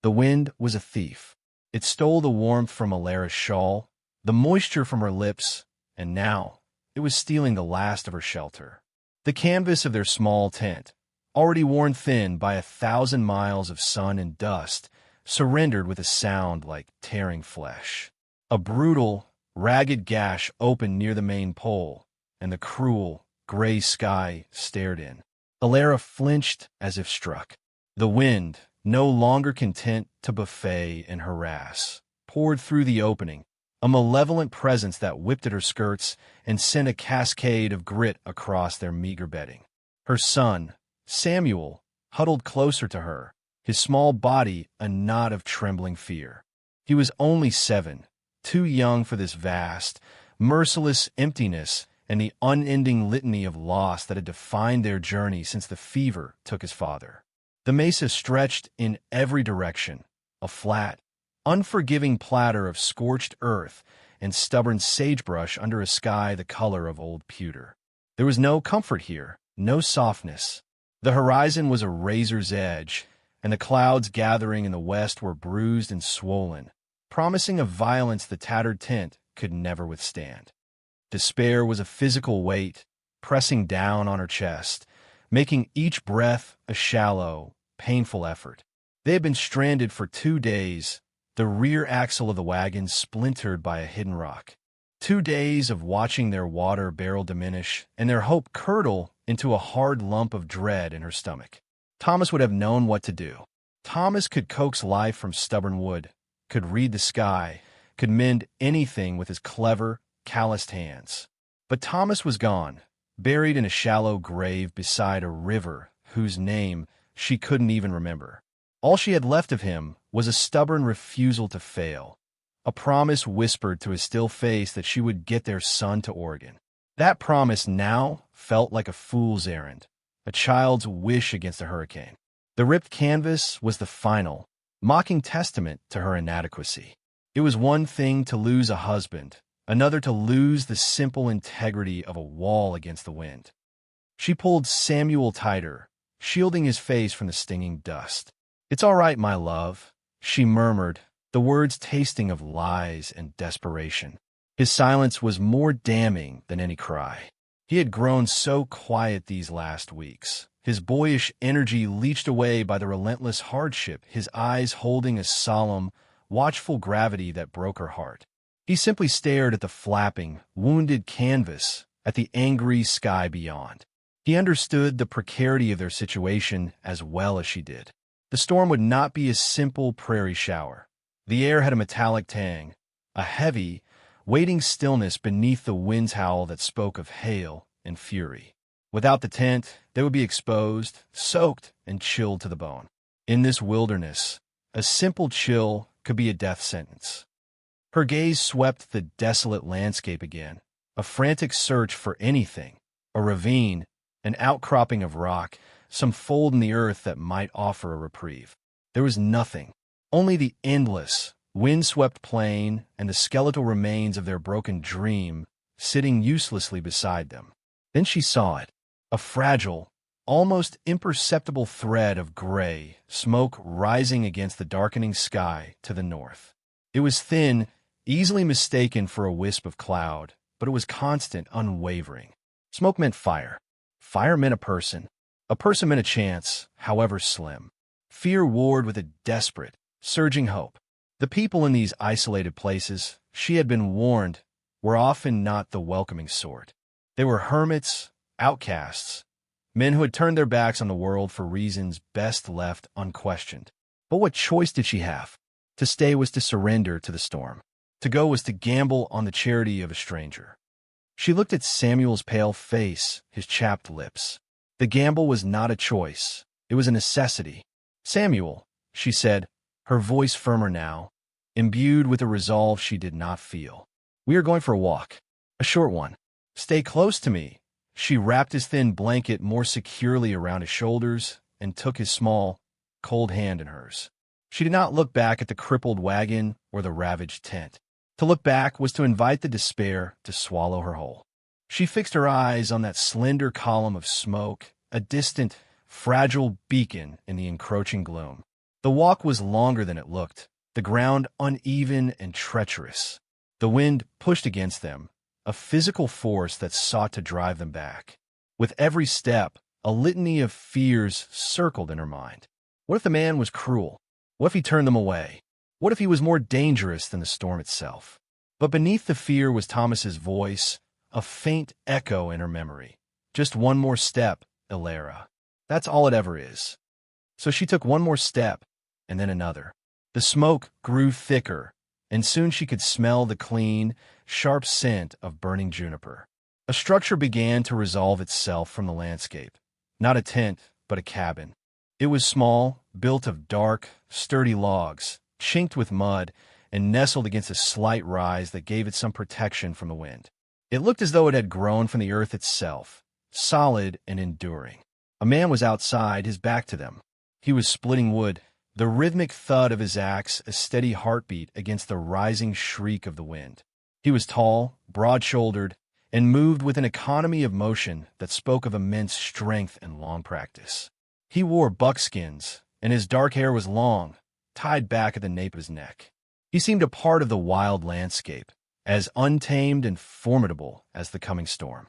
The wind was a thief. It stole the warmth from Alara's shawl, the moisture from her lips, and now it was stealing the last of her shelter. The canvas of their small tent, already worn thin by 1,000 miles of sun and dust, surrendered with a sound like tearing flesh. A brutal, ragged gash opened near the main pole, and the cruel, gray sky stared in. Alara flinched as if struck. The wind, no longer content to buffet and harass, poured through the opening, a malevolent presence that whipped at her skirts and sent a cascade of grit across their meager bedding. Her son, Samuel, huddled closer to her, his small body a knot of trembling fear. He was only 7, too young for this vast, merciless emptiness and the unending litany of loss that had defined their journey since the fever took his father. The mesa stretched in every direction, a flat, unforgiving platter of scorched earth and stubborn sagebrush under a sky the color of old pewter. There was no comfort here, no softness. The horizon was a razor's edge, and the clouds gathering in the west were bruised and swollen, promising a violence the tattered tent could never withstand. Despair was a physical weight, pressing down on her chest, making each breath a shallow, painful effort. They had been stranded for 2 days, the rear axle of the wagon splintered by a hidden rock. 2 days of watching their water barrel diminish and their hope curdle into a hard lump of dread in her stomach. Thomas would have known what to do. Thomas could coax life from stubborn wood, could read the sky, could mend anything with his clever, calloused hands. But Thomas was gone, buried in a shallow grave beside a river whose name she couldn't even remember. All she had left of him was a stubborn refusal to fail, a promise whispered to his still face that she would get their son to Oregon. That promise now felt like a fool's errand, a child's wish against a hurricane. The ripped canvas was the final, mocking testament to her inadequacy. It was one thing to lose a husband, another to lose the simple integrity of a wall against the wind. She pulled Samuel tighter, shielding his face from the stinging dust. "It's all right, my love," she murmured, the words tasting of lies and desperation. His silence was more damning than any cry. He had grown so quiet these last weeks, his boyish energy leached away by the relentless hardship, his eyes holding a solemn, watchful gravity that broke her heart. He simply stared at the flapping, wounded canvas, at the angry sky beyond. He understood the precarity of their situation as well as she did. The storm would not be a simple prairie shower. The air had a metallic tang, a heavy, waiting stillness beneath the wind's howl that spoke of hail and fury. Without the tent, they would be exposed, soaked, and chilled to the bone. In this wilderness, a simple chill could be a death sentence. Her gaze swept the desolate landscape again, a frantic search for anything, a ravine, an outcropping of rock, some fold in the earth that might offer a reprieve. There was nothing, only the endless, windswept plain and the skeletal remains of their broken dream sitting uselessly beside them. Then she saw it, a fragile, almost imperceptible thread of gray smoke rising against the darkening sky to the north. It was thin, easily mistaken for a wisp of cloud, but it was constant, unwavering. Smoke meant fire. Fire meant a person. A person meant a chance, however slim. Fear warred with a desperate, surging hope. The people in these isolated places, she had been warned, were often not the welcoming sort. They were hermits, outcasts, men who had turned their backs on the world for reasons best left unquestioned. But what choice did she have? To stay was to surrender to the storm. To go was to gamble on the charity of a stranger. She looked at Samuel's pale face, his chapped lips. The gamble was not a choice. It was a necessity. "Samuel," she said, her voice firmer now, imbued with a resolve she did not feel. "We are going for a walk. A short one. Stay close to me." She wrapped his thin blanket more securely around his shoulders and took his small, cold hand in hers. She did not look back at the crippled wagon or the ravaged tent. To look back was to invite the despair to swallow her whole. She fixed her eyes on that slender column of smoke, a distant, fragile beacon in the encroaching gloom. The walk was longer than it looked, the ground uneven and treacherous. The wind pushed against them, a physical force that sought to drive them back. With every step, a litany of fears circled in her mind. What if the man was cruel? What if he turned them away? What if he was more dangerous than the storm itself? But beneath the fear was Thomas's voice, a faint echo in her memory. Just one more step, Ilara. That's all it ever is. So she took one more step, and then another. The smoke grew thicker, and soon she could smell the clean, sharp scent of burning juniper. A structure began to resolve itself from the landscape. Not a tent, but a cabin. It was small, built of dark, sturdy logs, chinked with mud, and nestled against a slight rise that gave it some protection from the wind. It looked as though it had grown from the earth itself, solid and enduring. A man was outside, his back to them. He was splitting wood, the rhythmic thud of his axe a steady heartbeat against the rising shriek of the wind. He was tall, broad-shouldered, and moved with an economy of motion that spoke of immense strength and long practice. He wore buckskins, and his dark hair was long, tied back at the nape of his neck. He seemed a part of the wild landscape, as untamed and formidable as the coming storm.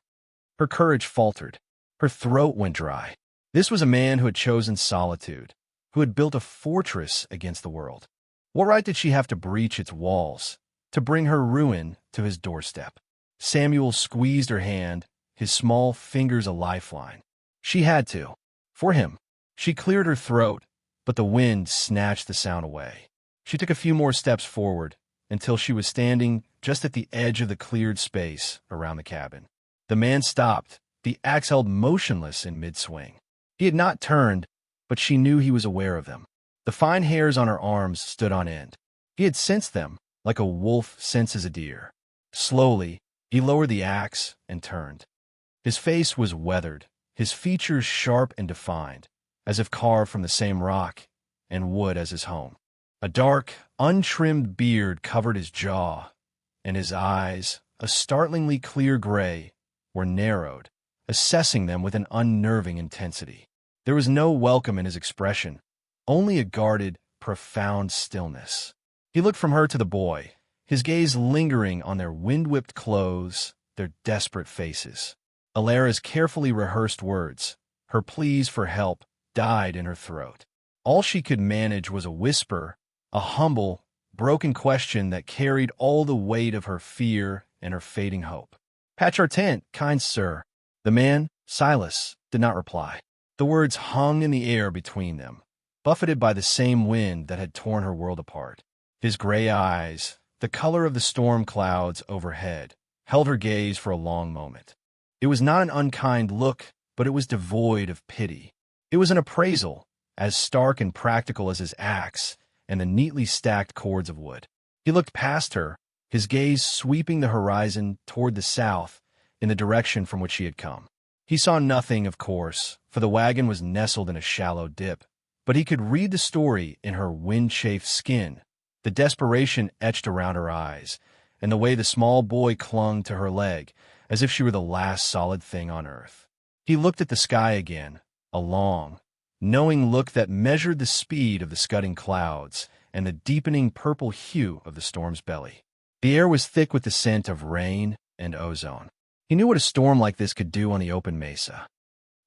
Her courage faltered. Her throat went dry. This was a man who had chosen solitude, who had built a fortress against the world. What right did she have to breach its walls, to bring her ruin to his doorstep? Samuel squeezed her hand, his small fingers a lifeline. She had to. For him. She cleared her throat, but the wind snatched the sound away. She took a few more steps forward, until she was standing just at the edge of the cleared space around the cabin. The man stopped, the axe held motionless in mid-swing. He had not turned, but she knew he was aware of them. The fine hairs on her arms stood on end. He had sensed them, like a wolf senses a deer. Slowly, he lowered the axe and turned. His face was weathered, his features sharp and defined, as if carved from the same rock and wood as his home. A dark, untrimmed beard covered his jaw, and his eyes, a startlingly clear gray, were narrowed, assessing them with an unnerving intensity. There was no welcome in his expression, only a guarded, profound stillness. He looked from her to the boy, his gaze lingering on their wind-whipped clothes, their desperate faces. Ilara's carefully rehearsed words, her pleas for help, died in her throat. All she could manage was a whisper, a humble, broken question that carried all the weight of her fear and her fading hope. "Patch our tent, kind sir." The man, Silas, did not reply. The words hung in the air between them, buffeted by the same wind that had torn her world apart. His gray eyes, the color of the storm clouds overhead, held her gaze for a long moment. It was not an unkind look, but it was devoid of pity. It was an appraisal, as stark and practical as his axe and the neatly stacked cords of wood. He looked past her, his gaze sweeping the horizon toward the south in the direction from which she had come. He saw nothing, of course, for the wagon was nestled in a shallow dip, but he could read the story in her wind-chafed skin, the desperation etched around her eyes, and the way the small boy clung to her leg as if she were the last solid thing on earth. He looked at the sky again, a long, knowing look that measured the speed of the scudding clouds and the deepening purple hue of the storm's belly. The air was thick with the scent of rain and ozone. He knew what a storm like this could do on the open mesa.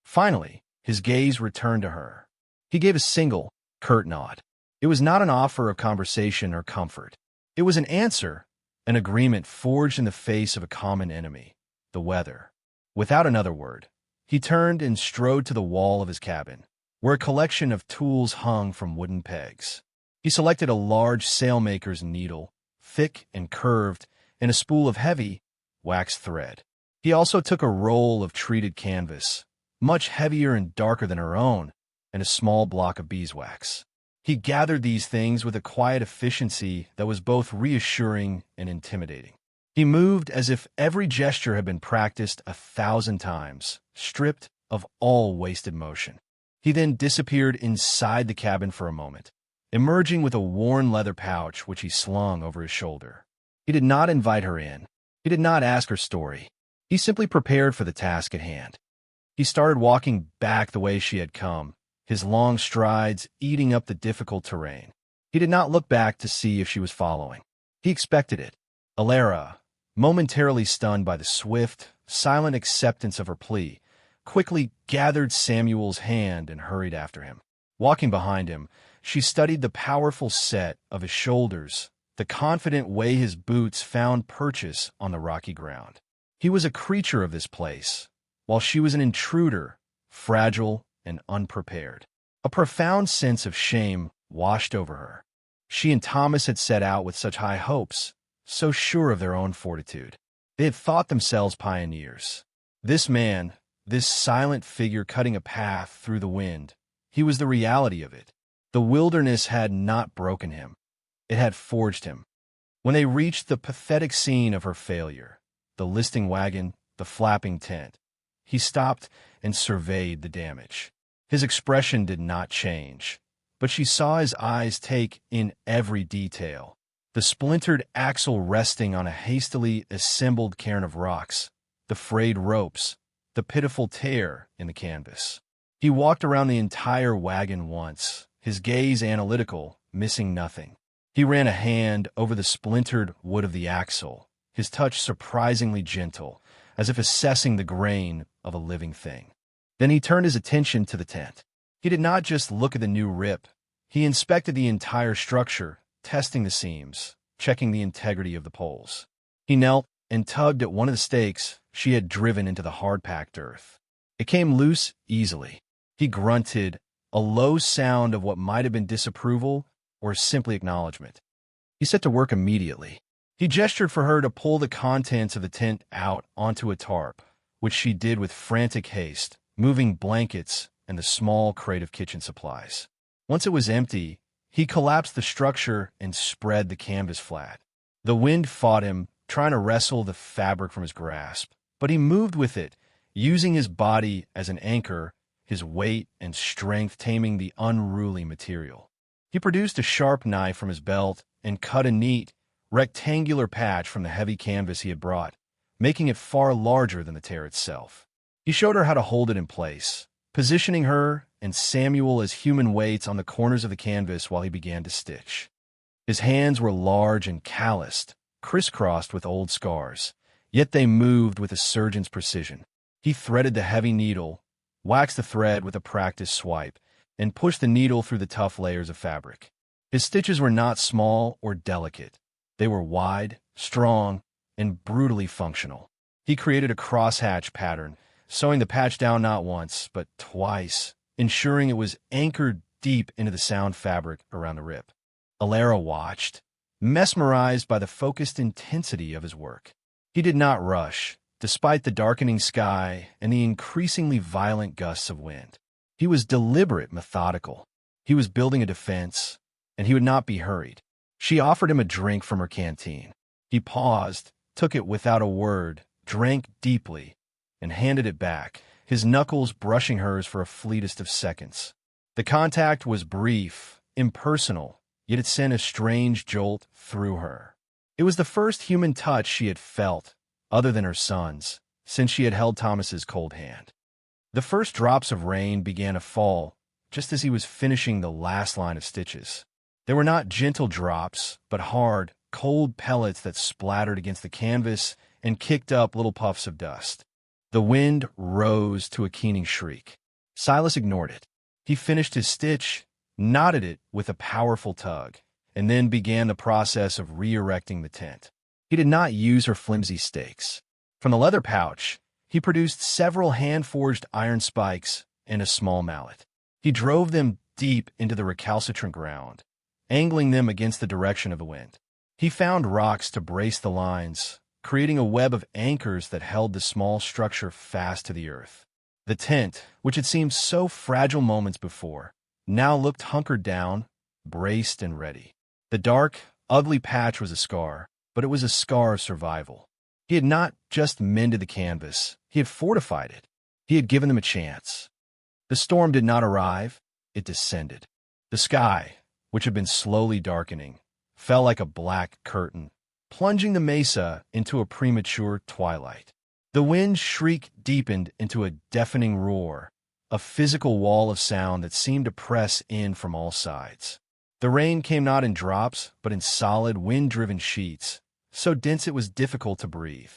Finally, his gaze returned to her. He gave a single, curt nod. It was not an offer of conversation or comfort. It was an answer, an agreement forged in the face of a common enemy, the weather. Without another word, he turned and strode to the wall of his cabin, where a collection of tools hung from wooden pegs. He selected a large sailmaker's needle, thick and curved, and a spool of heavy, waxed thread. He also took a roll of treated canvas, much heavier and darker than her own, and a small block of beeswax. He gathered these things with a quiet efficiency that was both reassuring and intimidating. He moved as if every gesture had been practiced 1,000 times, stripped of all wasted motion. He then disappeared inside the cabin for a moment, emerging with a worn leather pouch which he slung over his shoulder. He did not invite her in. He did not ask her story. He simply prepared for the task at hand. He started walking back the way she had come, his long strides eating up the difficult terrain. He did not look back to see if she was following. He expected it. Alara, momentarily stunned by the swift, silent acceptance of her plea, quickly gathered Samuel's hand and hurried after him. Walking behind him, she studied the powerful set of his shoulders, the confident way his boots found purchase on the rocky ground. He was a creature of this place, while she was an intruder, fragile and unprepared. A profound sense of shame washed over her. She and Thomas had set out with such high hopes, so sure of their own fortitude. They had thought themselves pioneers. This man, this silent figure cutting a path through the wind, he was the reality of it. The wilderness had not broken him. It had forged him. When they reached the pathetic scene of her failure, the listing wagon, the flapping tent, he stopped and surveyed the damage. His expression did not change, but she saw his eyes take in every detail. The splintered axle resting on a hastily assembled cairn of rocks, the frayed ropes, the pitiful tear in the canvas. He walked around the entire wagon once, his gaze analytical, missing nothing. He ran a hand over the splintered wood of the axle, his touch surprisingly gentle, as if assessing the grain of a living thing. Then he turned his attention to the tent. He did not just look at the new rip. He inspected the entire structure, testing the seams, checking the integrity of the poles. He knelt and tugged at one of the stakes she had driven into the hard-packed earth. It came loose easily. He grunted, a low sound of what might have been disapproval or simply acknowledgement. He set to work immediately. He gestured for her to pull the contents of the tent out onto a tarp, which she did with frantic haste, moving blankets and the small crate of kitchen supplies. Once it was empty, he collapsed the structure and spread the canvas flat. The wind fought him, trying to wrestle the fabric from his grasp, but he moved with it, using his body as an anchor, his weight and strength taming the unruly material. He produced a sharp knife from his belt and cut a neat, rectangular patch from the heavy canvas he had brought, making it far larger than the tear itself. He showed her how to hold it in place, positioning her and Samuel as human weights on the corners of the canvas while he began to stitch. His hands were large and calloused, crisscrossed with old scars, yet they moved with a surgeon's precision. He threaded the heavy needle, waxed the thread with a practiced swipe, and pushed the needle through the tough layers of fabric. His stitches were not small or delicate. They were wide, strong, and brutally functional. He created a crosshatch pattern, sewing the patch down not once, but twice, ensuring it was anchored deep into the sound fabric around the rip. Alara watched, mesmerized by the focused intensity of his work. He did not rush, despite the darkening sky and the increasingly violent gusts of wind. He was deliberate, methodical. He was building a defense, and he would not be hurried. She offered him a drink from her canteen. He paused, took it without a word, drank deeply, and handed it back, his knuckles brushing hers for a fleetest of seconds. The contact was brief, impersonal, yet it sent a strange jolt through her. It was the first human touch she had felt, other than her son's, since she had held Thomas's cold hand. The first drops of rain began to fall, just as he was finishing the last line of stitches. They were not gentle drops, but hard, cold pellets that splattered against the canvas and kicked up little puffs of dust. The wind rose to a keening shriek. Silas ignored it. He finished his stitch, knotted it with a powerful tug, and then began the process of re-erecting the tent. He did not use her flimsy stakes. From the leather pouch, he produced several hand-forged iron spikes and a small mallet. He drove them deep into the recalcitrant ground, angling them against the direction of the wind. He found rocks to brace the lines, creating a web of anchors that held the small structure fast to the earth. The tent, which had seemed so fragile moments before, now looked hunkered down, braced and ready. The dark, ugly patch was a scar, but it was a scar of survival. He had not just mended the canvas, he had fortified it. He had given them a chance. The storm did not arrive, it descended. The sky, which had been slowly darkening, fell like a black curtain, plunging the mesa into a premature twilight. The wind's shriek deepened into a deafening roar, a physical wall of sound that seemed to press in from all sides. The rain came not in drops, but in solid, wind-driven sheets, so dense it was difficult to breathe.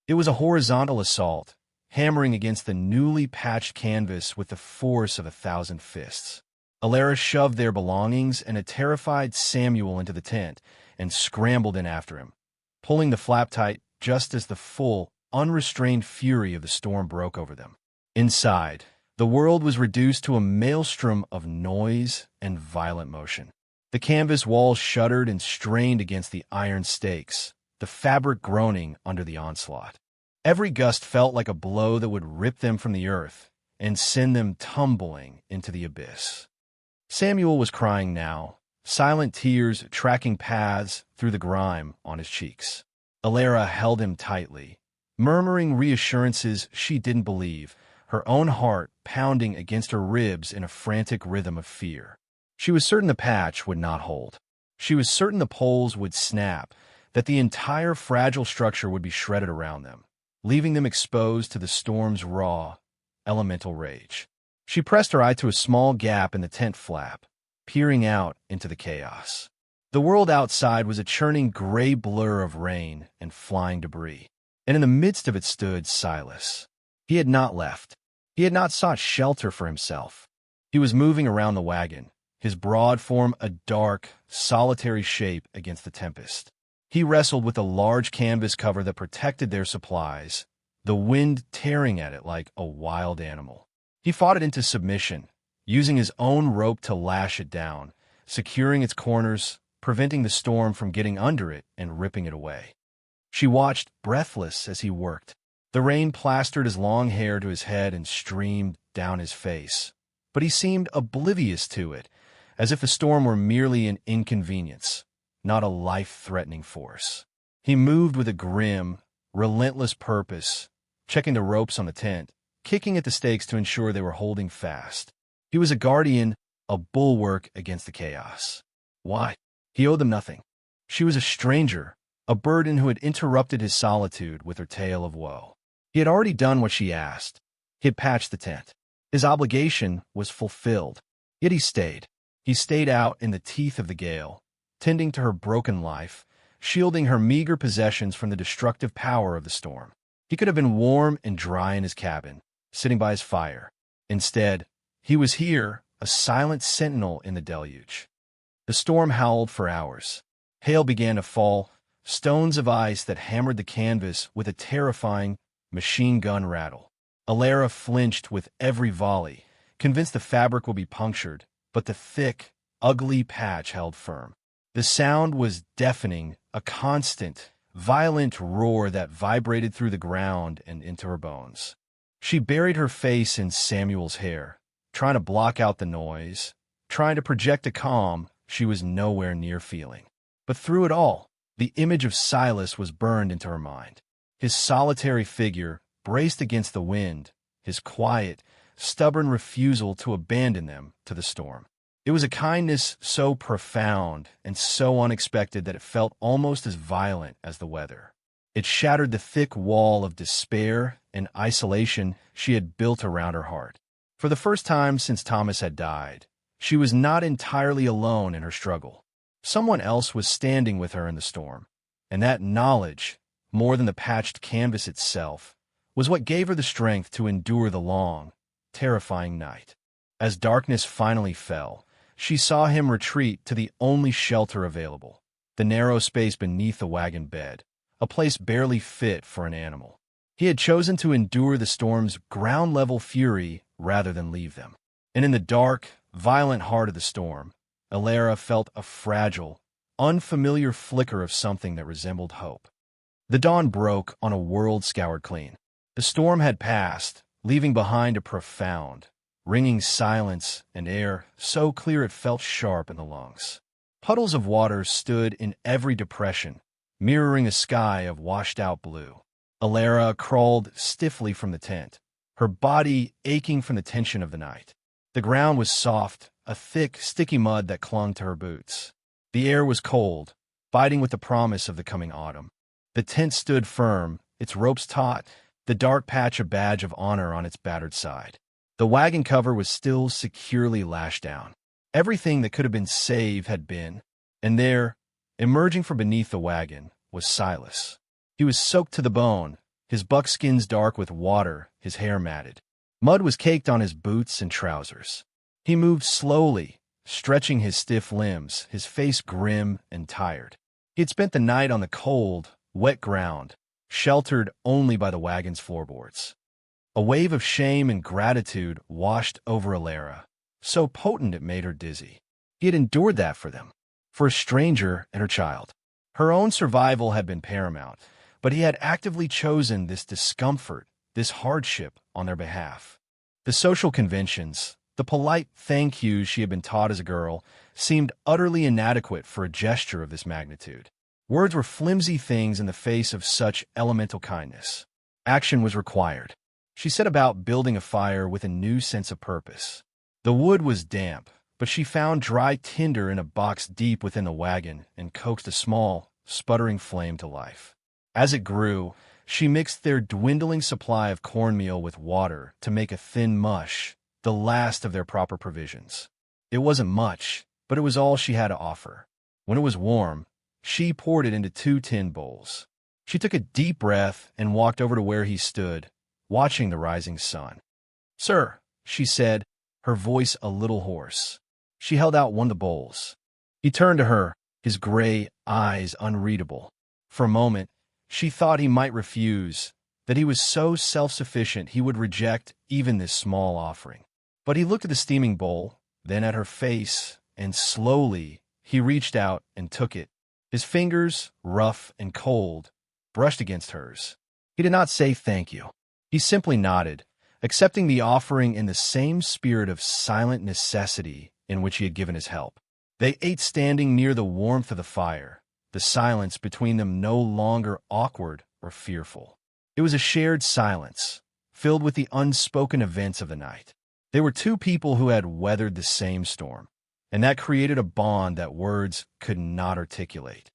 It was a horizontal assault, hammering against the newly patched canvas with the force of 1,000 fists. Alara shoved their belongings and a terrified Samuel into the tent and scrambled in after him, pulling the flap tight just as the full, unrestrained fury of the storm broke over them. Inside, the world was reduced to a maelstrom of noise and violent motion. The canvas walls shuddered and strained against the iron stakes, the fabric groaning under the onslaught. Every gust felt like a blow that would rip them from the earth and send them tumbling into the abyss. Samuel was crying now, silent tears tracking paths through the grime on his cheeks. Alara held him tightly, murmuring reassurances she didn't believe, her own heart pounding against her ribs in a frantic rhythm of fear. She was certain the patch would not hold. She was certain the poles would snap, that the entire fragile structure would be shredded around them, leaving them exposed to the storm's raw, elemental rage. She pressed her eye to a small gap in the tent flap, peering out into the chaos. The world outside was a churning gray blur of rain and flying debris, and in the midst of it stood Silas. He had not left. He had not sought shelter for himself. He was moving around the wagon, his broad form a dark, solitary shape against the tempest. He wrestled with the large canvas cover that protected their supplies, the wind tearing at it like a wild animal. He fought it into submission, using his own rope to lash it down, securing its corners, preventing the storm from getting under it and ripping it away. She watched, breathless, as he worked. The rain plastered his long hair to his head and streamed down his face, but he seemed oblivious to it, as if the storm were merely an inconvenience, not a life-threatening force. He moved with a grim, relentless purpose, checking the ropes on the tent, kicking at the stakes to ensure they were holding fast. He was a guardian, a bulwark against the chaos. Why? He owed them nothing. She was a stranger, a burden who had interrupted his solitude with her tale of woe. He had already done what she asked. He had patched the tent. His obligation was fulfilled. Yet he stayed. He stayed out in the teeth of the gale, tending to her broken life, shielding her meager possessions from the destructive power of the storm. He could have been warm and dry in his cabin, sitting by his fire. Instead, he was here, a silent sentinel in the deluge. The storm howled for hours. Hail began to fall, stones of ice that hammered the canvas with a terrifying machine gun rattle. Alara flinched with every volley, convinced the fabric would be punctured, but the thick, ugly patch held firm. The sound was deafening, a constant, violent roar that vibrated through the ground and into her bones. She buried her face in Samuel's hair, trying to block out the noise, trying to project a calm she was nowhere near feeling. But through it all, the image of Silas was burned into her mind. His solitary figure, braced against the wind, his quiet, stubborn refusal to abandon them to the storm. It was a kindness so profound and so unexpected that it felt almost as violent as the weather. It shattered the thick wall of despair and isolation she had built around her heart. For the first time since Thomas had died, she was not entirely alone in her struggle. Someone else was standing with her in the storm, and that knowledge, more than the patched canvas itself, was what gave her the strength to endure the long, terrifying night. As darkness finally fell, she saw him retreat to the only shelter available, the narrow space beneath the wagon bed, a place barely fit for an animal. He had chosen to endure the storm's ground-level fury rather than leave them. And in the dark, violent heart of the storm, Alara felt a fragile, unfamiliar flicker of something that resembled hope. The dawn broke on a world scoured clean. The storm had passed, leaving behind a profound, ringing silence and air so clear it felt sharp in the lungs. Puddles of water stood in every depression, mirroring a sky of washed-out blue. Alara crawled stiffly from the tent, her body aching from the tension of the night. The ground was soft, a thick, sticky mud that clung to her boots. The air was cold, biting with the promise of the coming autumn. The tent stood firm, its ropes taut, the dark patch a badge of honor on its battered side. The wagon cover was still securely lashed down. Everything that could have been saved had been, and there, emerging from beneath the wagon, was Silas. He was soaked to the bone, his buckskins dark with water, his hair matted. Mud was caked on his boots and trousers. He moved slowly, stretching his stiff limbs, his face grim and tired. He had spent the night on the cold, wet ground, sheltered only by the wagon's floorboards. A wave of shame and gratitude washed over Alara, so potent it made her dizzy. He had endured that for them, for a stranger and her child. Her own survival had been paramount, but he had actively chosen this discomfort, this hardship on their behalf. The social conventions, the polite thank yous she had been taught as a girl, seemed utterly inadequate for a gesture of this magnitude. Words were flimsy things in the face of such elemental kindness. Action was required. She set about building a fire with a new sense of purpose. The wood was damp, but she found dry tinder in a box deep within the wagon and coaxed a small, sputtering flame to life. As it grew, she mixed their dwindling supply of cornmeal with water to make a thin mush, the last of their proper provisions. It wasn't much, but it was all she had to offer. When it was warm, she poured it into 2 tin bowls. She took a deep breath and walked over to where he stood, watching the rising sun. "Sir," she said, her voice a little hoarse. She held out one of the bowls. He turned to her, his gray eyes unreadable. For a moment, she thought he might refuse, that he was so self-sufficient he would reject even this small offering. But he looked at the steaming bowl, then at her face, and slowly he reached out and took it. His fingers, rough and cold, brushed against hers. He did not say thank you. He simply nodded, accepting the offering in the same spirit of silent necessity in which he had given his help. They ate standing near the warmth of the fire, the silence between them no longer awkward or fearful. It was a shared silence, filled with the unspoken events of the night. They were 2 people who had weathered the same storm, and that created a bond that words could not articulate.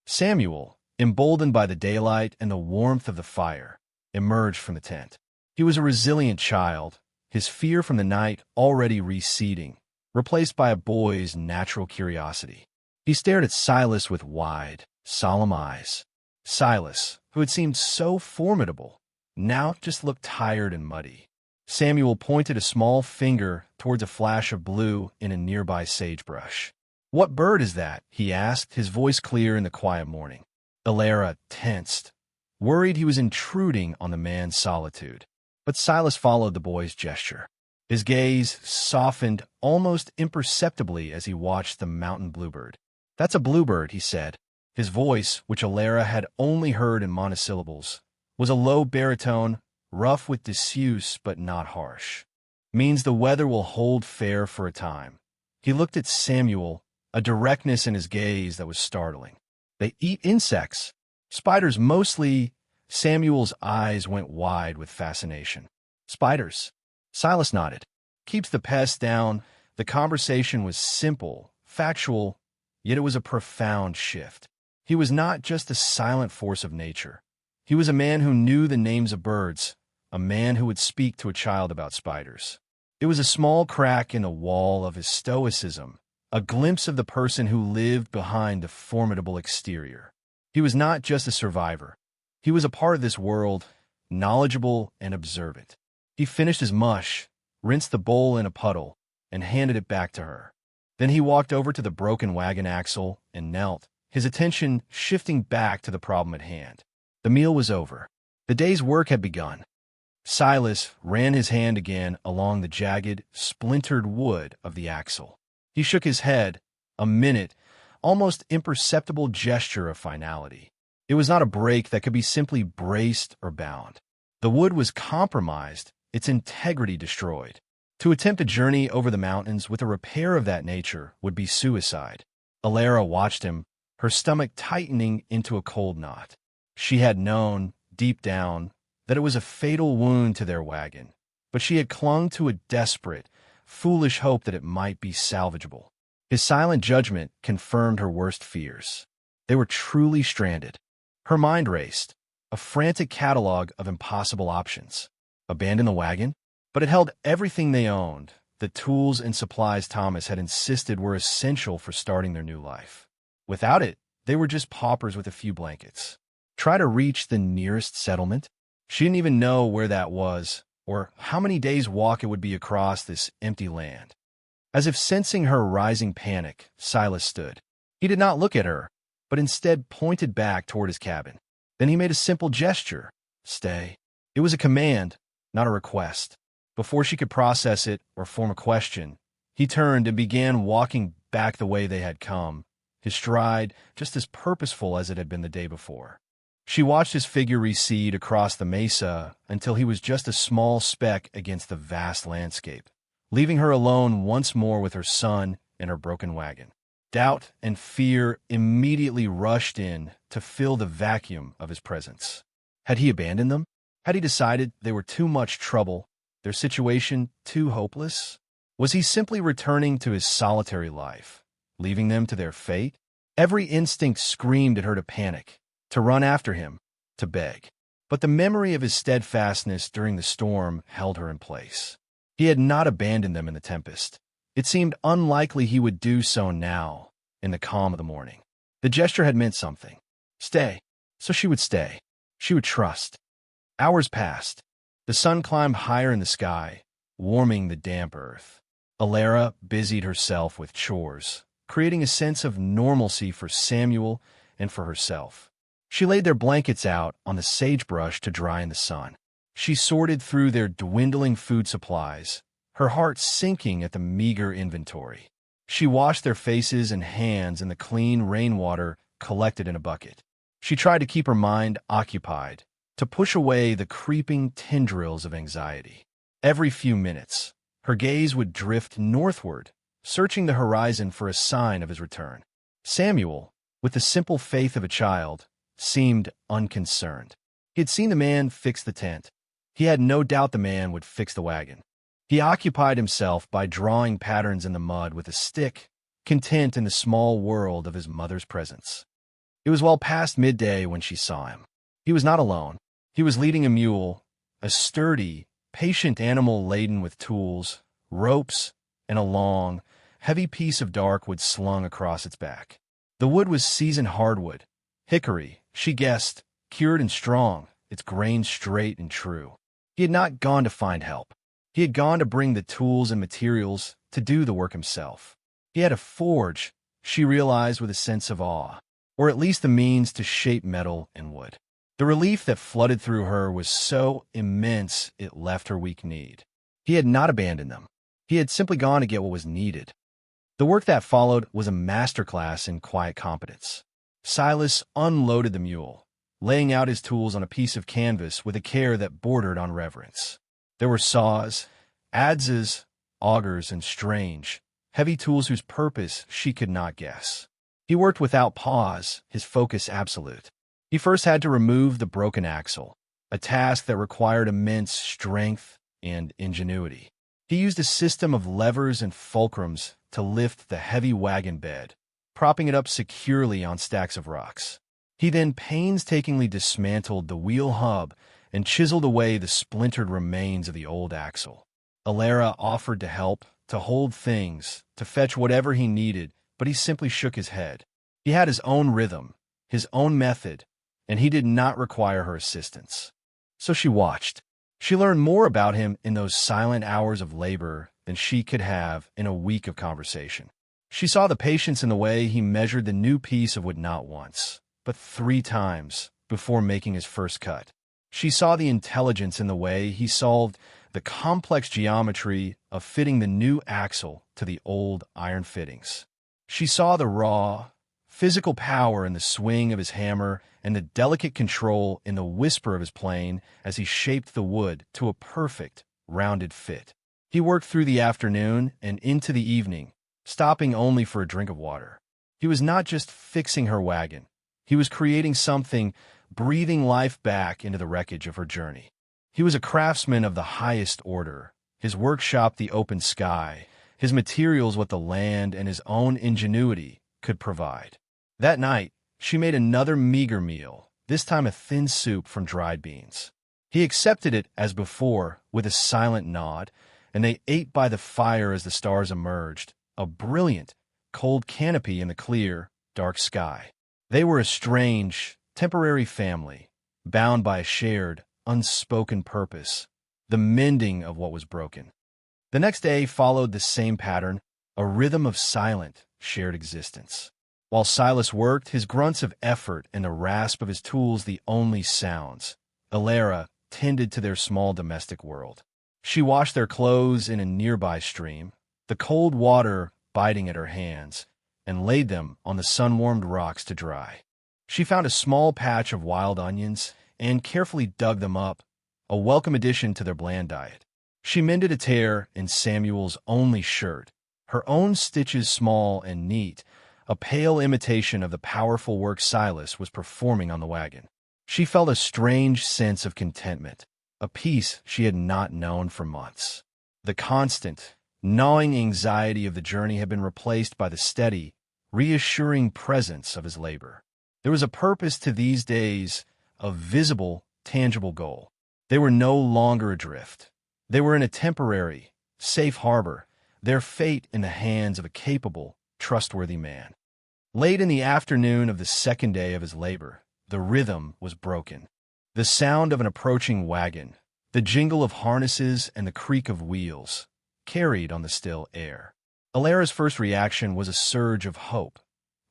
Samuel, emboldened by the daylight and the warmth of the fire, emerged from the tent. He was a resilient child, his fear from the night already receding, replaced by a boy's natural curiosity. He stared at Silas with wide, solemn eyes. Silas, who had seemed so formidable, now just looked tired and muddy. Samuel pointed a small finger towards a flash of blue in a nearby sagebrush. "What bird is that?" he asked, his voice clear in the quiet morning. Alara tensed, worried he was intruding on the man's solitude. But Silas followed the boy's gesture. His gaze softened almost imperceptibly as he watched the mountain bluebird. "That's a bluebird," he said. His voice, which Alara had only heard in monosyllables, was a low baritone, rough with disuse but not harsh. "Means the weather will hold fair for a time." He looked at Samuel, a directness in his gaze that was startling. "They eat insects. Spiders mostly." Samuel's eyes went wide with fascination. "Spiders." Silas nodded. "Keeps the pests down." The conversation was simple, factual, yet it was a profound shift. He was not just a silent force of nature. He was a man who knew the names of birds, a man who would speak to a child about spiders. It was a small crack in the wall of his stoicism, a glimpse of the person who lived behind the formidable exterior. He was not just a survivor. He was a part of this world, knowledgeable and observant. He finished his mush, rinsed the bowl in a puddle, and handed it back to her. Then he walked over to the broken wagon axle and knelt, his attention shifting back to the problem at hand. The meal was over. The day's work had begun. Silas ran his hand again along the jagged, splintered wood of the axle. He shook his head, a minute, almost imperceptible gesture of finality. It was not a break that could be simply braced or bound. The wood was compromised, its integrity destroyed. To attempt a journey over the mountains with a repair of that nature would be suicide. Alara watched him, her stomach tightening into a cold knot. She had known, deep down, that it was a fatal wound to their wagon, but she had clung to a desperate, foolish hope that it might be salvageable. His silent judgment confirmed her worst fears. They were truly stranded. Her mind raced, a frantic catalog of impossible options. Abandon the wagon? but it held everything they owned, the tools and supplies Thomas had insisted were essential for starting their new life. Without it, they were just paupers with a few blankets. Try to reach the nearest settlement? She didn't even know where that was, or how many days' walk it would be across this empty land. As if sensing her rising panic, Silas stood. He did not look at her, but instead pointed back toward his cabin. Then he made a simple gesture. Stay. It was a command, not a request. Before she could process it or form a question, he turned and began walking back the way they had come, his stride just as purposeful as it had been the day before. She watched his figure recede across the mesa until he was just a small speck against the vast landscape, leaving her alone once more with her son and her broken wagon. Doubt and fear immediately rushed in to fill the vacuum of his presence. Had he abandoned them? Had he decided they were too much trouble, their situation too hopeless? Was he simply returning to his solitary life, leaving them to their fate? Every instinct screamed at her to panic, to run after him, to beg. But the memory of his steadfastness during the storm held her in place. He had not abandoned them in the tempest. It seemed unlikely he would do so now, in the calm of the morning. The gesture had meant something. Stay. So she would stay. She would trust. Hours passed. The sun climbed higher in the sky, warming the damp earth. Alara busied herself with chores, creating a sense of normalcy for Samuel and for herself. She laid their blankets out on the sagebrush to dry in the sun. She sorted through their dwindling food supplies, her heart sinking at the meager inventory. She washed their faces and hands in the clean rainwater collected in a bucket. She tried to keep her mind occupied, to push away the creeping tendrils of anxiety. Every few minutes, her gaze would drift northward, searching the horizon for a sign of his return. Samuel, with the simple faith of a child, seemed unconcerned. He had seen the man fix the tent. He had no doubt the man would fix the wagon. He occupied himself by drawing patterns in the mud with a stick, content in the small world of his mother's presence. It was well past midday when she saw him. He was not alone. He was leading a mule, a sturdy, patient animal laden with tools, ropes, and a long, heavy piece of dark wood slung across its back. The wood was seasoned hardwood, hickory, she guessed, cured and strong, its grain straight and true. He had not gone to find help. He had gone to bring the tools and materials to do the work himself. He had a forge, she realized with a sense of awe, or at least the means to shape metal and wood. The relief that flooded through her was so immense it left her weak-kneed. He had not abandoned them. He had simply gone to get what was needed. The work that followed was a masterclass in quiet competence. Silas unloaded the mule, laying out his tools on a piece of canvas with a care that bordered on reverence. There were saws, adzes, augers, and strange, heavy tools whose purpose she could not guess. He worked without pause, his focus absolute. He first had to remove the broken axle, a task that required immense strength and ingenuity. He used a system of levers and fulcrums to lift the heavy wagon bed, propping it up securely on stacks of rocks. He then painstakingly dismantled the wheel hub and chiseled away the splintered remains of the old axle. Alara offered to help, to hold things, to fetch whatever he needed, but he simply shook his head. He had his own rhythm, his own method, and he did not require her assistance. So she watched. She learned more about him in those silent hours of labor than she could have in a week of conversation. She saw the patience in the way he measured the new piece of wood not once, but 3 times before making his first cut. She saw the intelligence in the way he solved the complex geometry of fitting the new axle to the old iron fittings. She saw the raw, physical power in the swing of his hammer and the delicate control in the whisper of his plane as he shaped the wood to a perfect, rounded fit. He worked through the afternoon and into the evening, stopping only for a drink of water. He was not just fixing her wagon. He was creating something, breathing life back into the wreckage of her journey. He was a craftsman of the highest order, his workshop the open sky, his materials what the land and his own ingenuity could provide. That night, she made another meager meal, this time a thin soup from dried beans. He accepted it as before, with a silent nod, and they ate by the fire as the stars emerged, a brilliant, cold canopy in the clear, dark sky. They were a strange, temporary family, bound by a shared, unspoken purpose, the mending of what was broken. The next day followed the same pattern, a rhythm of silent, shared existence. While Silas worked, his grunts of effort and the rasp of his tools the only sounds, Alara tended to their small domestic world. She washed their clothes in a nearby stream, the cold water biting at her hands, and laid them on the sun-warmed rocks to dry. She found a small patch of wild onions and carefully dug them up, a welcome addition to their bland diet. She mended a tear in Samuel's only shirt, her own stitches small and neat, a pale imitation of the powerful work Silas was performing on the wagon. She felt a strange sense of contentment, a peace she had not known for months. The constant, gnawing anxiety of the journey had been replaced by the steady, reassuring presence of his labor. There was a purpose to these days, a visible, tangible goal. They were no longer adrift. They were in a temporary, safe harbor, their fate in the hands of a capable, trustworthy man. Late in the afternoon of the second day of his labor, the rhythm was broken. The sound of an approaching wagon, the jingle of harnesses and the creak of wheels, carried on the still air. Alara's first reaction was a surge of hope.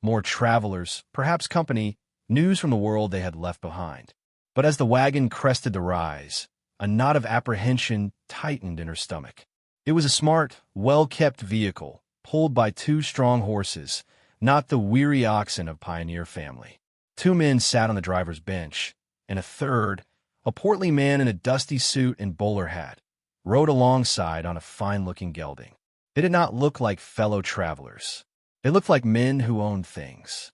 More travelers, perhaps company, news from the world they had left behind. But as the wagon crested the rise, a knot of apprehension tightened in her stomach. It was a smart, well-kept vehicle, pulled by two strong horses, not the weary oxen of pioneer family. Two men sat on the driver's bench, and a third, a portly man in a dusty suit and bowler hat, rode alongside on a fine-looking gelding. They did not look like fellow travelers. They looked like men who owned things.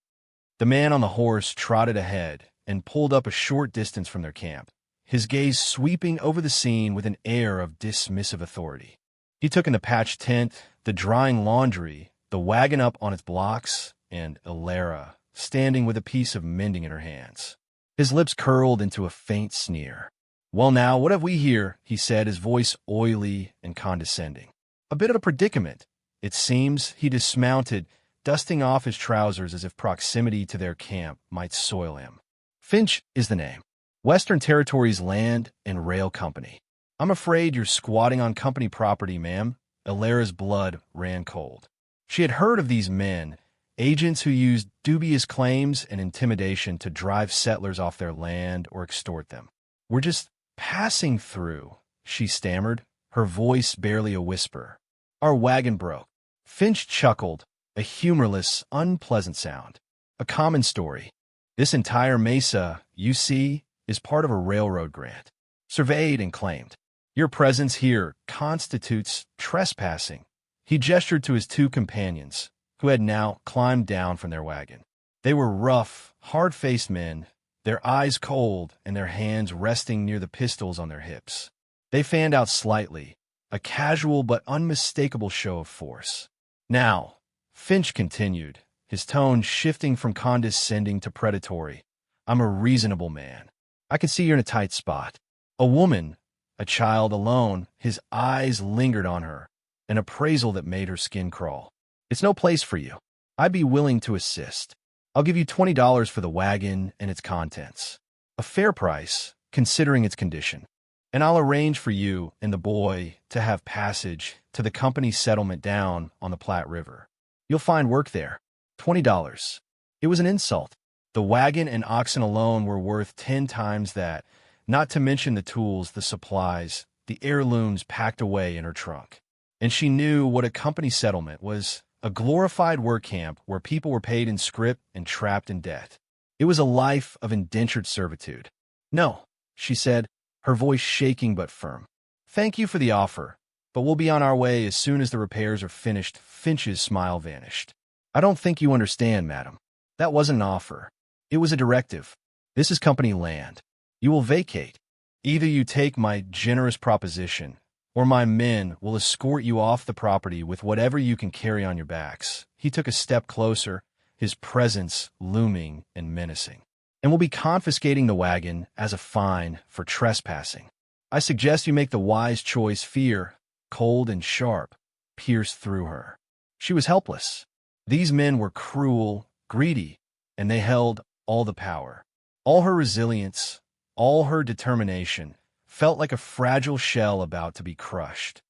The man on the horse trotted ahead and pulled up a short distance from their camp, his gaze sweeping over the scene with an air of dismissive authority. He took in the patched tent, the drying laundry, the wagon up on its blocks, and Alara, standing with a piece of mending in her hands. His lips curled into a faint sneer. "Well now, what have we here?" he said, his voice oily and condescending. "A bit of a predicament. It seems," he dismounted, dusting off his trousers as if proximity to their camp might soil him. "Finch is the name. Western Territories Land and Rail Company." "I'm afraid you're squatting on company property, ma'am." Alara's blood ran cold. She had heard of these men, agents who used dubious claims and intimidation to drive settlers off their land or extort them. "We're just passing through," she stammered, her voice barely a whisper. "Our wagon broke." Finch chuckled, a humorless, unpleasant sound. "A common story. This entire mesa, you see, is part of a railroad grant, surveyed and claimed. Your presence here constitutes trespassing." He gestured to his two companions, who had now climbed down from their wagon. They were rough, hard-faced men, their eyes cold and their hands resting near the pistols on their hips. They fanned out slightly, a casual but unmistakable show of force. "Now," Finch continued, his tone shifting from condescending to predatory, "I'm a reasonable man. I can see you're in a tight spot. A woman, a child alone," his eyes lingered on her, an appraisal that made her skin crawl. "It's no place for you. I'd be willing to assist. I'll give you $20 for the wagon and its contents. A fair price, considering its condition. And I'll arrange for you and the boy to have passage to the company settlement down on the Platte River. You'll find work there. $20. It was an insult. The wagon and oxen alone were worth 10 times that, not to mention the tools, the supplies, the heirlooms packed away in her trunk. And she knew what a company settlement was, a glorified work camp where people were paid in scrip and trapped in debt. It was a life of indentured servitude. "No," she said, her voice shaking but firm. "Thank you for the offer, but we'll be on our way as soon as the repairs are finished." Finch's smile vanished. "I don't think you understand, madam. That wasn't an offer. It was a directive. This is company land. You will vacate. Either you take my generous proposition, or my men will escort you off the property with whatever you can carry on your backs." He took a step closer, his presence looming and menacing. "And we'll be confiscating the wagon as a fine for trespassing. I suggest you make the wise choice. Fear, cold and sharp, pierced through her. She was helpless. These men were cruel, greedy, and they held all the power. All her resilience, all her determination, felt like a fragile shell about to be crushed.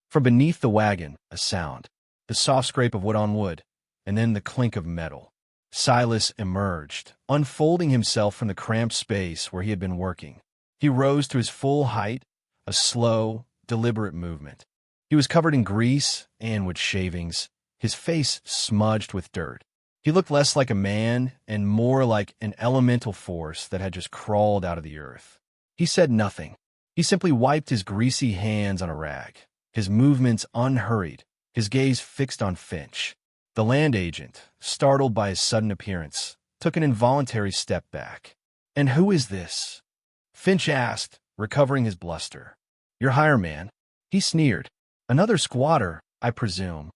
From beneath the wagon, a sound, the soft scrape of wood on wood, and then the clink of metal. Silas emerged, unfolding himself from the cramped space where he had been working. He rose to his full height, a slow, deliberate movement. He was covered in grease and wood shavings, his face smudged with dirt. He looked less like a man and more like an elemental force that had just crawled out of the earth. He said nothing. He simply wiped his greasy hands on a rag, his movements unhurried, his gaze fixed on Finch. The land agent, startled by his sudden appearance, took an involuntary step back. "And who is this?" Finch asked, recovering his bluster. "Your hireman." He sneered. "Another squatter, I presume."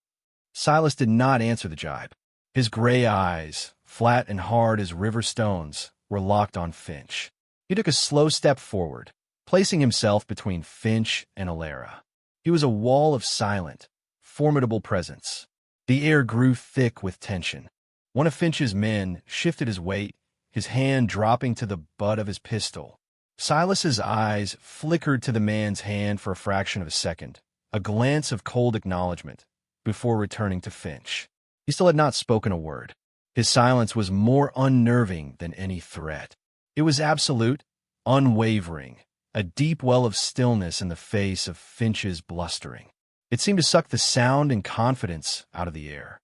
Silas did not answer the jibe. His gray eyes, flat and hard as river stones, were locked on Finch. He took a slow step forward, placing himself between Finch and Alara. He was a wall of silent, formidable presence. The air grew thick with tension. One of Finch's men shifted his weight, his hand dropping to the butt of his pistol. Silas's eyes flickered to the man's hand for a fraction of a second, a glance of cold acknowledgement, before returning to Finch. He still had not spoken a word. His silence was more unnerving than any threat. It was absolute, unwavering, a deep well of stillness in the face of Finch's blustering. It seemed to suck the sound and confidence out of the air.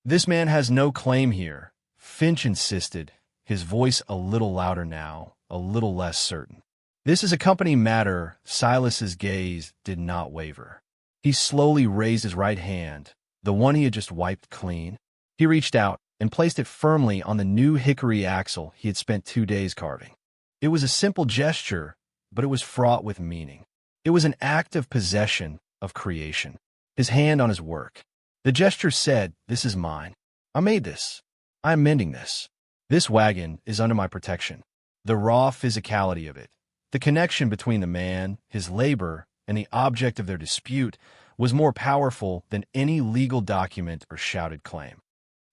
"This man has no claim here," Finch insisted, his voice a little louder now, a little less certain. "This is a company matter." Silas's gaze did not waver. He slowly raised his right hand, the one he had just wiped clean. He reached out and placed it firmly on the new hickory axle he had spent 2 days carving. It was a simple gesture, but it was fraught with meaning. It was an act of possession, of creation. His hand on his work. The gesture said, "This is mine. I made this. I am mending this. This wagon is under my protection." The raw physicality of it, the connection between the man, his labor, and the object of their dispute, was more powerful than any legal document or shouted claim.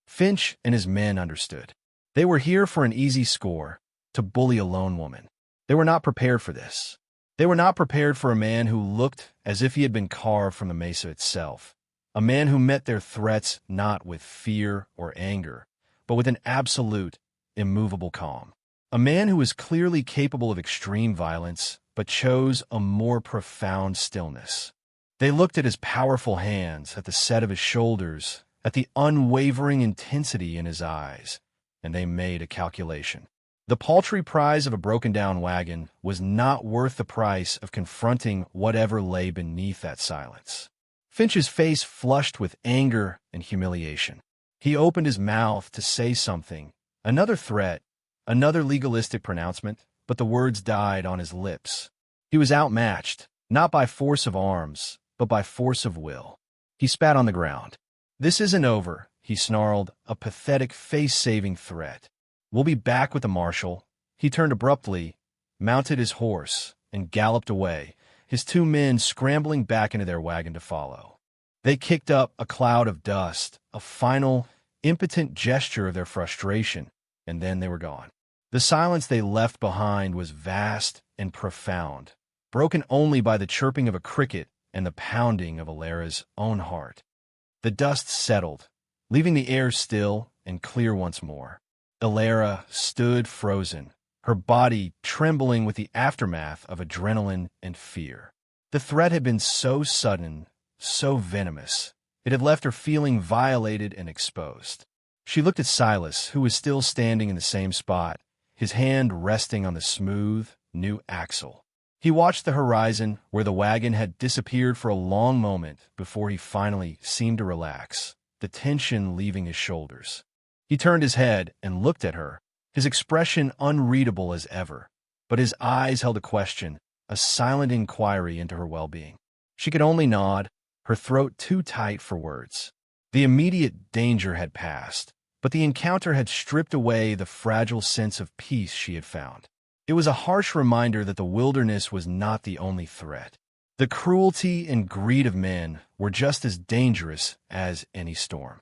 Finch and his men understood. They were here for an easy score, to bully a lone woman. They were not prepared for this. They were not prepared for a man who looked as if he had been carved from the mesa itself, a man who met their threats not with fear or anger, but with an absolute, immovable calm. A man who was clearly capable of extreme violence, but chose a more profound stillness. They looked at his powerful hands, at the set of his shoulders, at the unwavering intensity in his eyes, and they made a calculation. The paltry prize of a broken-down wagon was not worth the price of confronting whatever lay beneath that silence. Finch's face flushed with anger and humiliation. He opened his mouth to say something, another threat, another legalistic pronouncement, but the words died on his lips. He was outmatched, not by force of arms, but by force of will. He spat on the ground. "This isn't over," he snarled, a pathetic face-saving threat. "We'll be back with the marshal." He turned abruptly, mounted his horse, and galloped away, his 2 men scrambling back into their wagon to follow. They kicked up a cloud of dust, a final, impotent gesture of their frustration, and then they were gone. The silence they left behind was vast and profound, broken only by the chirping of a cricket and the pounding of Alara's own heart. The dust settled, leaving the air still and clear once more. Alara stood frozen, her body trembling with the aftermath of adrenaline and fear. The threat had been so sudden, so venomous, it had left her feeling violated and exposed. She looked at Silas, who was still standing in the same spot, his hand resting on the smooth, new axle. He watched the horizon where the wagon had disappeared for a long moment before he finally seemed to relax, the tension leaving his shoulders. He turned his head and looked at her, his expression unreadable as ever, but his eyes held a question, a silent inquiry into her well-being. She could only nod, her throat too tight for words. The immediate danger had passed, but the encounter had stripped away the fragile sense of peace she had found. It was a harsh reminder that the wilderness was not the only threat. The cruelty and greed of men were just as dangerous as any storm.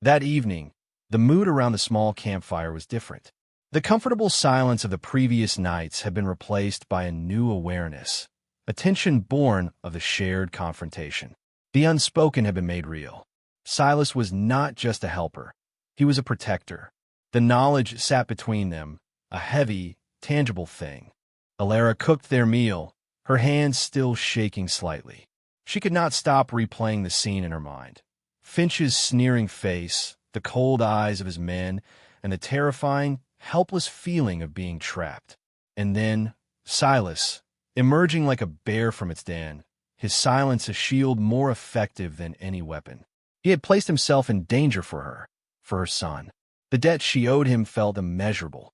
That evening, the mood around the small campfire was different. The comfortable silence of the previous nights had been replaced by a new awareness, a tension born of the shared confrontation. The unspoken had been made real. Silas was not just a helper. He was a protector. The knowledge sat between them, a heavy, tangible thing. Alara cooked their meal, her hands still shaking slightly. She could not stop replaying the scene in her mind. Finch's sneering face, the cold eyes of his men, and the terrifying, helpless feeling of being trapped. And then, Silas, emerging like a bear from its den, his silence a shield more effective than any weapon. He had placed himself in danger for her son. The debt she owed him felt immeasurable.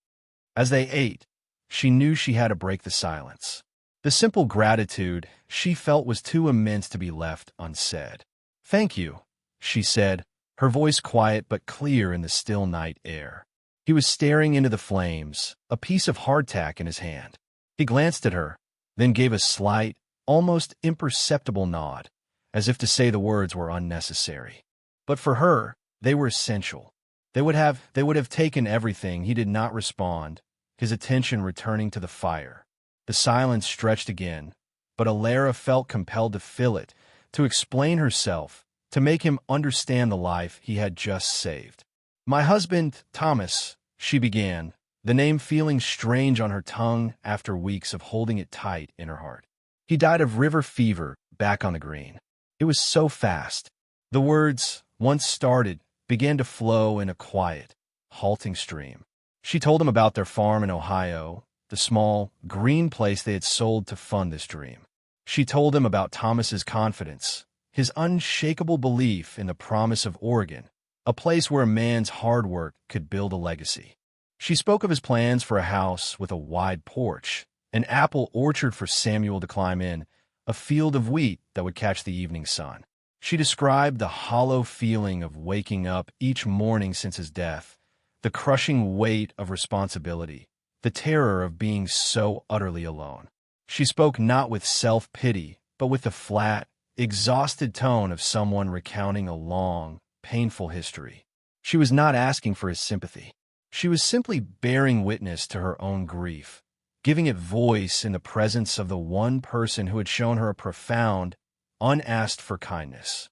As they ate, she knew she had to break the silence. The simple gratitude she felt was too immense to be left unsaid. "Thank you," she said, her voice quiet but clear in the still night air. He was staring into the flames, a piece of hardtack in his hand. He glanced at her, then gave a slight, almost imperceptible nod, as if to say the words were unnecessary. But for her, they were essential. They would have taken everything. He did not respond, his attention returning to the fire. The silence stretched again, but Alara felt compelled to fill it, to explain herself, to make him understand the life he had just saved. "My husband, Thomas," she began, the name feeling strange on her tongue after weeks of holding it tight in her heart. "He died of river fever back on the green." It was so fast. The words, once started, began to flow in a quiet, halting stream. She told him about their farm in Ohio, the small, green place they had sold to fund this dream. She told him about Thomas's confidence, his unshakable belief in the promise of Oregon, a place where a man's hard work could build a legacy. She spoke of his plans for a house with a wide porch, an apple orchard for Samuel to climb in, a field of wheat that would catch the evening sun. She described the hollow feeling of waking up each morning since his death, the crushing weight of responsibility, the terror of being so utterly alone. She spoke not with self-pity, but with the flat, exhausted tone of someone recounting a long, painful history. She was not asking for his sympathy. She was simply bearing witness to her own grief, giving it voice in the presence of the one person who had shown her a profound, unasked-for kindness.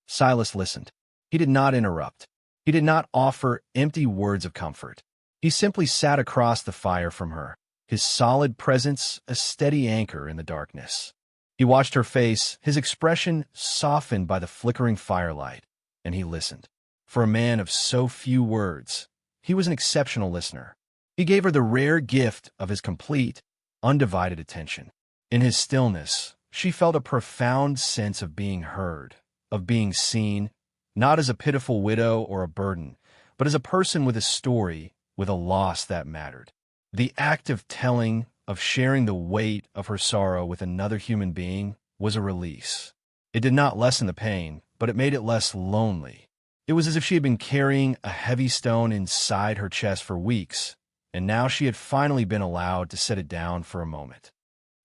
Silas listened. He did not interrupt. He did not offer empty words of comfort. He simply sat across the fire from her, his solid presence a steady anchor in the darkness. He watched her face, his expression softened by the flickering firelight, and he listened. For a man of so few words, he was an exceptional listener. He gave her the rare gift of his complete, undivided attention. In his stillness, she felt a profound sense of being heard, of being seen, not as a pitiful widow or a burden, but as a person with a story, with a loss that mattered. The act of telling, of sharing the weight of her sorrow with another human being, was a release. It did not lessen the pain, but it made it less lonely. It was as if she had been carrying a heavy stone inside her chest for weeks, and now she had finally been allowed to set it down for a moment.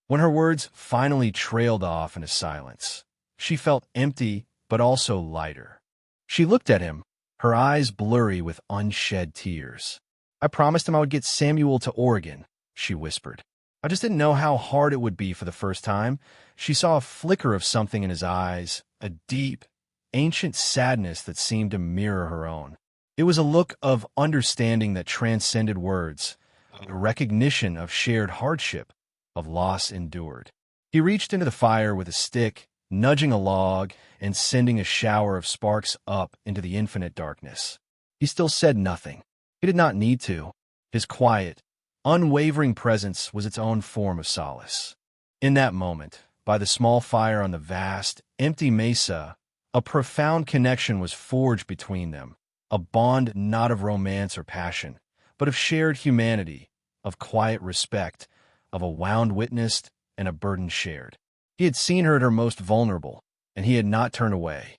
When her words finally trailed off into silence, she felt empty but also lighter. She looked at him, her eyes blurry with unshed tears. "I promised him I would get Samuel to Oregon," she whispered. "I just didn't know how hard it would be for the first time." She saw a flicker of something in his eyes, a deep, ancient sadness that seemed to mirror her own. It was a look of understanding that transcended words, a recognition of shared hardship, of loss endured. He reached into the fire with a stick, nudging a log and sending a shower of sparks up into the infinite darkness. He still said nothing. He did not need to. His quiet, unwavering presence was its own form of solace. In that moment, by the small fire on the vast, empty mesa, a profound connection was forged between them, a bond not of romance or passion, but of shared humanity, of quiet respect, of a wound witnessed and a burden shared. He had seen her at her most vulnerable, and he had not turned away.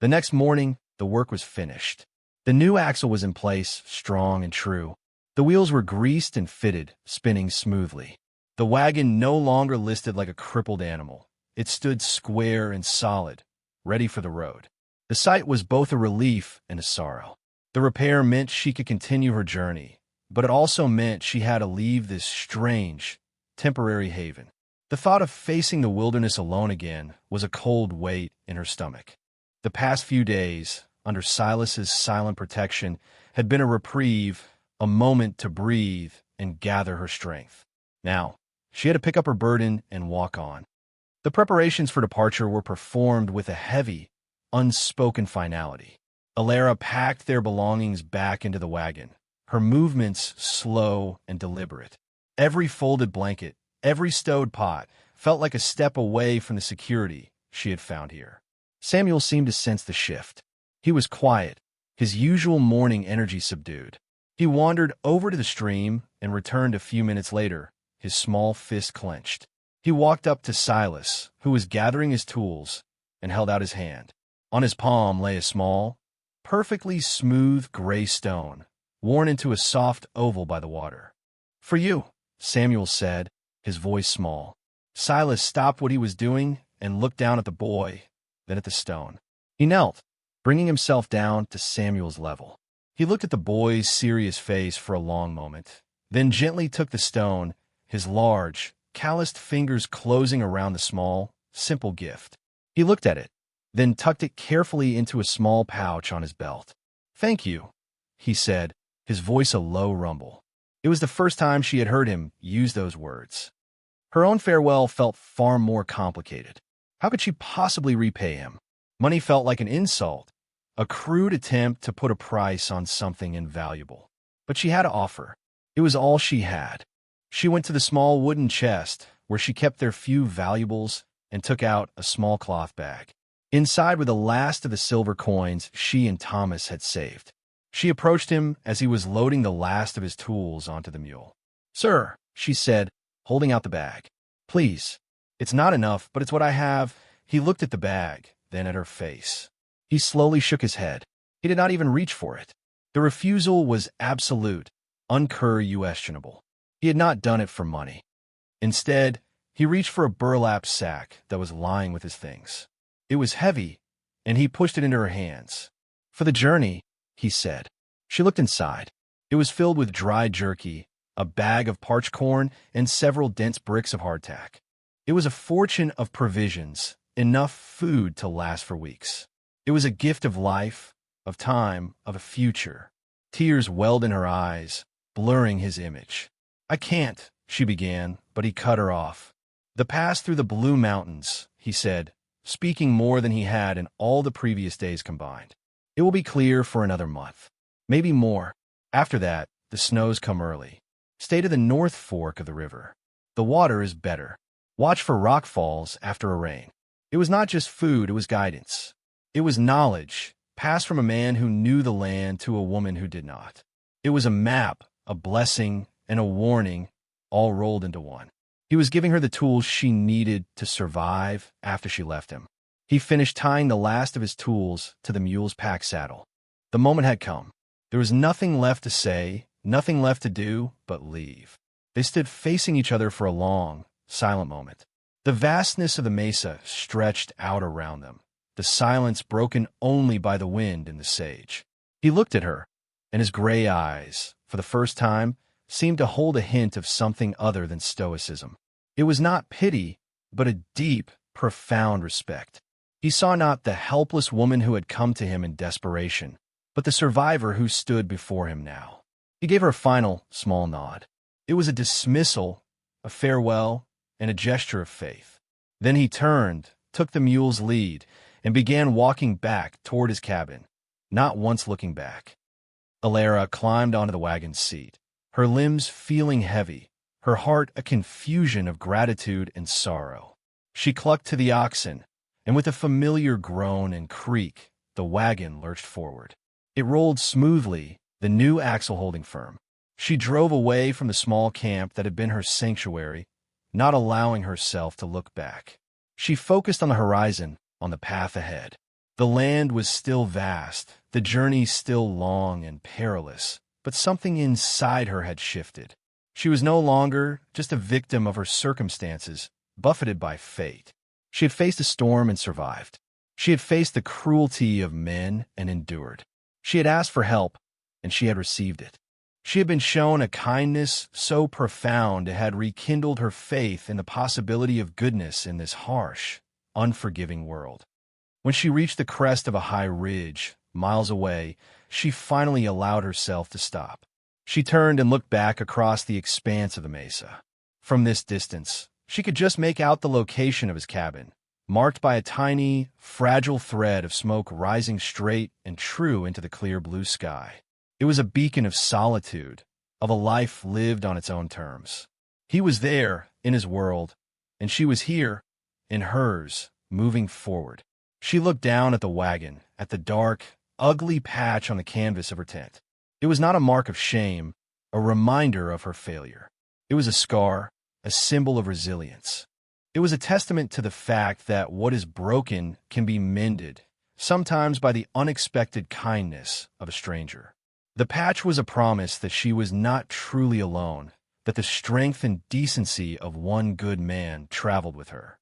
The next morning, the work was finished. The new axle was in place, strong and true. The wheels were greased and fitted, spinning smoothly. The wagon no longer listed like a crippled animal. It stood square and solid, ready for the road. The sight was both a relief and a sorrow. The repair meant she could continue her journey, but it also meant she had to leave this strange, temporary haven. The thought of facing the wilderness alone again was a cold weight in her stomach. The past few days, under Silas's silent protection, had been a reprieve, a moment to breathe and gather her strength. Now, she had to pick up her burden and walk on. The preparations for departure were performed with a heavy, unspoken finality. Alara packed their belongings back into the wagon, her movements slow and deliberate. Every folded blanket, every stowed pot, felt like a step away from the security she had found here. Samuel seemed to sense the shift. He was quiet, his usual morning energy subdued. He wandered over to the stream and returned a few minutes later, his small fist clenched. He walked up to Silas, who was gathering his tools, and held out his hand. On his palm lay a small, perfectly smooth gray stone, worn into a soft oval by the water. "For you," Samuel said, his voice small. Silas stopped what he was doing and looked down at the boy, then at the stone. He knelt, bringing himself down to Samuel's level. He looked at the boy's serious face for a long moment, then gently took the stone, his large, calloused fingers closing around the small, simple gift. He looked at it, then tucked it carefully into a small pouch on his belt. "Thank you," he said, his voice a low rumble. It was the first time she had heard him use those words. Her own farewell felt far more complicated. How could she possibly repay him? Money felt like an insult, a crude attempt to put a price on something invaluable. But she had to offer. It was all she had. She went to the small wooden chest where she kept their few valuables and took out a small cloth bag. Inside were the last of the silver coins she and Thomas had saved. She approached him as he was loading the last of his tools onto the mule. "Sir," she said, holding out the bag. "Please. It's not enough, but it's what I have." He looked at the bag, then at her face. He slowly shook his head. He did not even reach for it. The refusal was absolute, unquestionable. He had not done it for money. Instead, he reached for a burlap sack that was lying with his things. It was heavy, and he pushed it into her hands. "For the journey," he said. She looked inside. It was filled with dry jerky, a bag of parched corn, and several dense bricks of hardtack. It was a fortune of provisions, enough food to last for weeks. It was a gift of life, of time, of a future. Tears welled in her eyes, blurring his image. "I can't," she began, but he cut her off. "The pass through the Blue Mountains," he said, speaking more than he had in all the previous days combined. "It will be clear for another month. Maybe more. After that, the snows come early. Stay to the North Fork of the river. The water is better. Watch for rock falls after a rain." It was not just food, it was guidance. It was knowledge, passed from a man who knew the land to a woman who did not. It was a map, a blessing, and a warning, all rolled into one. He was giving her the tools she needed to survive after she left him. He finished tying the last of his tools to the mule's pack saddle. The moment had come. There was nothing left to say, nothing left to do but leave. They stood facing each other for a long, silent moment. The vastness of the mesa stretched out around them, the silence broken only by the wind and the sage. He looked at her, and his gray eyes, for the first time, seemed to hold a hint of something other than stoicism. It was not pity, but a deep, profound respect. He saw not the helpless woman who had come to him in desperation, but the survivor who stood before him now. He gave her a final, small nod. It was a dismissal, a farewell, and a gesture of faith. Then he turned, took the mule's lead, and began walking back toward his cabin, not once looking back. Alara climbed onto the wagon's seat, her limbs feeling heavy, her heart a confusion of gratitude and sorrow. She clucked to the oxen, and with a familiar groan and creak, the wagon lurched forward. It rolled smoothly, the new axle holding firm. She drove away from the small camp that had been her sanctuary, not allowing herself to look back. She focused on the horizon, on the path ahead. The land was still vast, the journey still long and perilous, but something inside her had shifted. She was no longer just a victim of her circumstances, buffeted by fate. She had faced a storm and survived. She had faced the cruelty of men and endured. She had asked for help, and she had received it. She had been shown a kindness so profound it had rekindled her faith in the possibility of goodness in this harsh, unforgiving world. When she reached the crest of a high ridge, miles away, she finally allowed herself to stop. She turned and looked back across the expanse of the mesa. From this distance, she could just make out the location of his cabin, marked by a tiny, fragile thread of smoke rising straight and true into the clear blue sky. It was a beacon of solitude, of a life lived on its own terms. He was there, in his world, and she was here, in hers, moving forward. She looked down at the wagon, at the dark, ugly patch on the canvas of her tent. It was not a mark of shame, a reminder of her failure. It was a scar, a symbol of resilience. It was a testament to the fact that what is broken can be mended, sometimes by the unexpected kindness of a stranger. The patch was a promise that she was not truly alone, that the strength and decency of one good man traveled with her.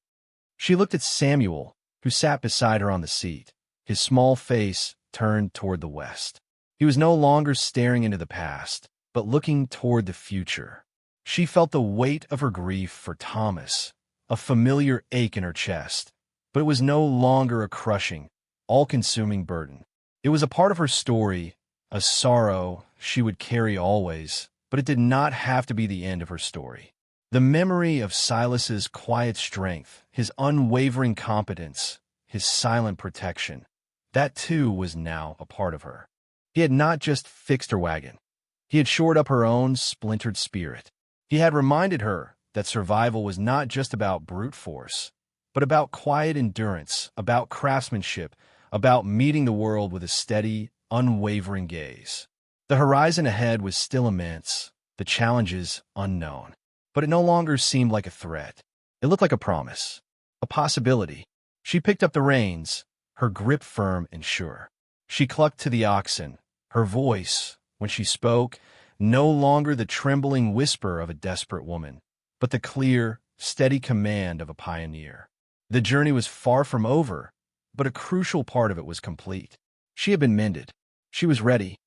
She looked at Samuel, who sat beside her on the seat, his small face turned toward the west. He was no longer staring into the past, but looking toward the future. She felt the weight of her grief for Thomas, a familiar ache in her chest, but it was no longer a crushing, all-consuming burden. It was a part of her story, a sorrow she would carry always, but it did not have to be the end of her story. The memory of Silas's quiet strength, his unwavering competence, his silent protection, that too was now a part of her. He had not just fixed her wagon. He had shored up her own splintered spirit. He had reminded her that survival was not just about brute force, but about quiet endurance, about craftsmanship, about meeting the world with a steady, unwavering gaze. The horizon ahead was still immense, the challenges unknown. But it no longer seemed like a threat. It looked like a promise, a possibility. She picked up the reins, her grip firm and sure. She clucked to the oxen, her voice, when she spoke, no longer the trembling whisper of a desperate woman, but the clear, steady command of a pioneer. The journey was far from over, but a crucial part of it was complete. She had been mended. She was ready,